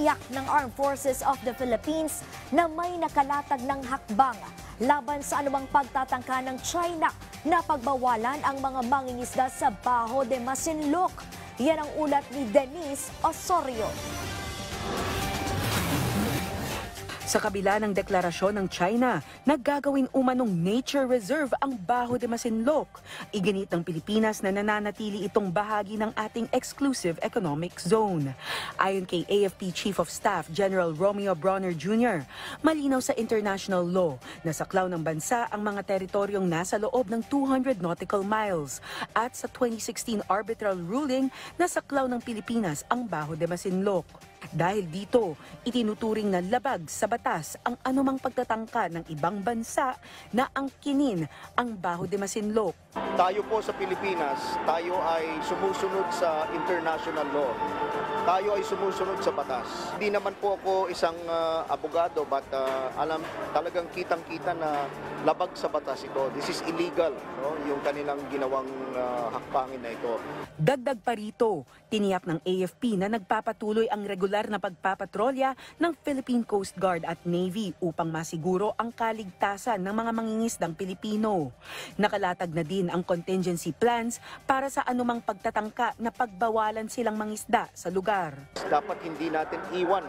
Tiniyak ng Armed Forces of the Philippines na may nakalatag ng hakbang laban sa anumang pagtatangka ng China na pagbawalan ang mga mangingisda sa Bajo de Masinloc. Yan ang ulat ni Denise Osorio. Sa kabila ng deklarasyon ng China, naggagawin umanong nature reserve ang Bajo de Masinloc. Iginit ng Pilipinas na nananatili itong bahagi ng ating exclusive economic zone. Ayon kay AFP Chief of Staff General Romeo Bronner Jr., malinaw sa international law na saklaw ng bansa ang mga teritoryong nasa loob ng 200 nautical miles. At sa 2016 arbitral ruling, nasaklaw ng Pilipinas ang Bajo de Masinloc. Dahil dito, itinuturing na labag sa batas ang anumang pagtatangka ng ibang bansa na angkinin ang Bajo de Masinloc. Tayo po sa Pilipinas, tayo ay sumusunod sa international law. Tayo ay sumusunod sa batas. Hindi naman po ako isang abogado, but talagang kitang-kita na labag sa batas ito. This is illegal, no? Yung kanilang ginawang hakbangin na ito. Dagdag pa rito, tiniyak ng AFP na nagpapatuloy ang regular na pagpapatrolya ng Philippine Coast Guard at Navy upang masiguro ang kaligtasan ng mga mangingisdang Pilipino. Nakalatag na din ang contingency plans para sa anumang pagtatangka na pagbawalan silang mangisda sa lugar. Dapat hindi natin iwan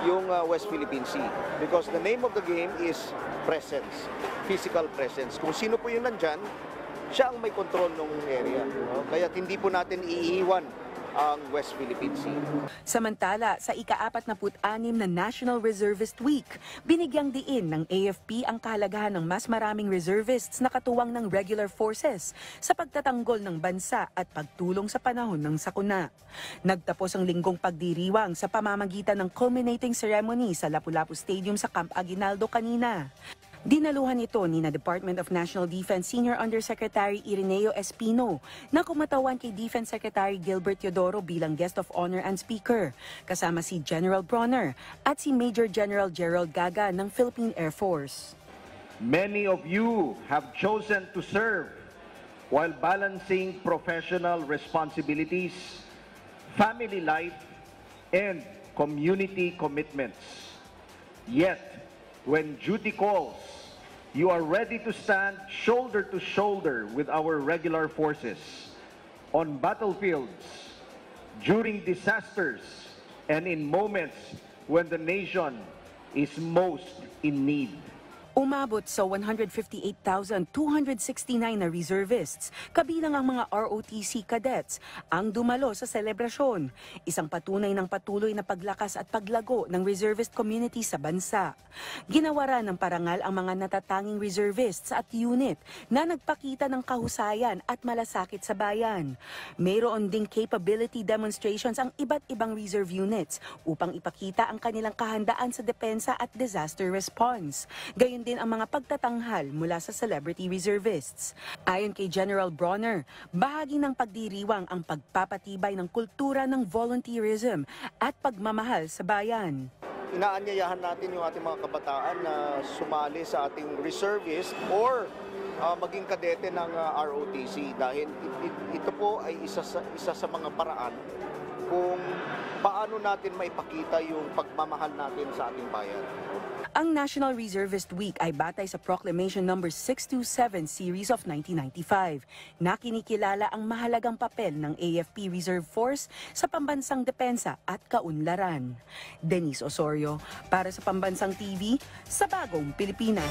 yung West Philippine Sea because the name of the game is presence, physical presence. Kung sino po yung nandyan, siya ang may control ng area. No? Kaya hindi po natin iiwan ang West Philippine Sea. Samantala, sa ika-46 na National Reservist Week, binigyang diin ng AFP ang kahalagahan ng mas maraming reservists na katuwang ng regular forces sa pagtatanggol ng bansa at pagtulong sa panahon ng sakuna. Nagtapos ang linggong pagdiriwang sa pamamagitan ng culminating ceremony sa Lapu-Lapu Stadium sa Camp Aguinaldo kanina. Dinaluhan ito ni na Department of National Defense Senior Undersecretary Ireneo Espino na kumatawan kay Defense Secretary Gilbert Teodoro bilang guest of honor and speaker, kasama si General Bronner at si Major General Gerald Gaga ng Philippine Air Force. Many of you have chosen to serve while balancing professional responsibilities, family life, and community commitments. Yet, when duty calls, you are ready to stand shoulder to shoulder with our regular forces on battlefields, during disasters, and in moments when the nation is most in need. Umabot sa 158,269 na reservists, kabilang ang mga ROTC cadets, ang dumalo sa selebrasyon. Isang patunay ng patuloy na paglakas at paglago ng reservist community sa bansa. Ginawaran ng parangal ang mga natatanging reservists at unit na nagpakita ng kahusayan at malasakit sa bayan. Mayroon ding capability demonstrations ang iba't ibang reserve units upang ipakita ang kanilang kahandaan sa depensa at disaster response. Gayon din ang mga pagtatanghal mula sa celebrity reservists. Ayon kay General Bronner, bahagi ng pagdiriwang ang pagpapatibay ng kultura ng volunteerism at pagmamahal sa bayan. Inaanyayahan natin yung ating mga kabataan na sumali sa ating reservist or maging kadete ng ROTC dahil ito po ay isa sa mga paraan kung paano natin maipakita yung pagmamahal natin sa ating bayan. Ang National Reservist Week ay batay sa Proclamation No. 627 Series of 1995 na kinikilala ang mahalagang papel ng AFP Reserve Force sa pambansang depensa at kaunlaran. Denise Osorio, para sa Pambansang TV, sa Bagong Pilipinas.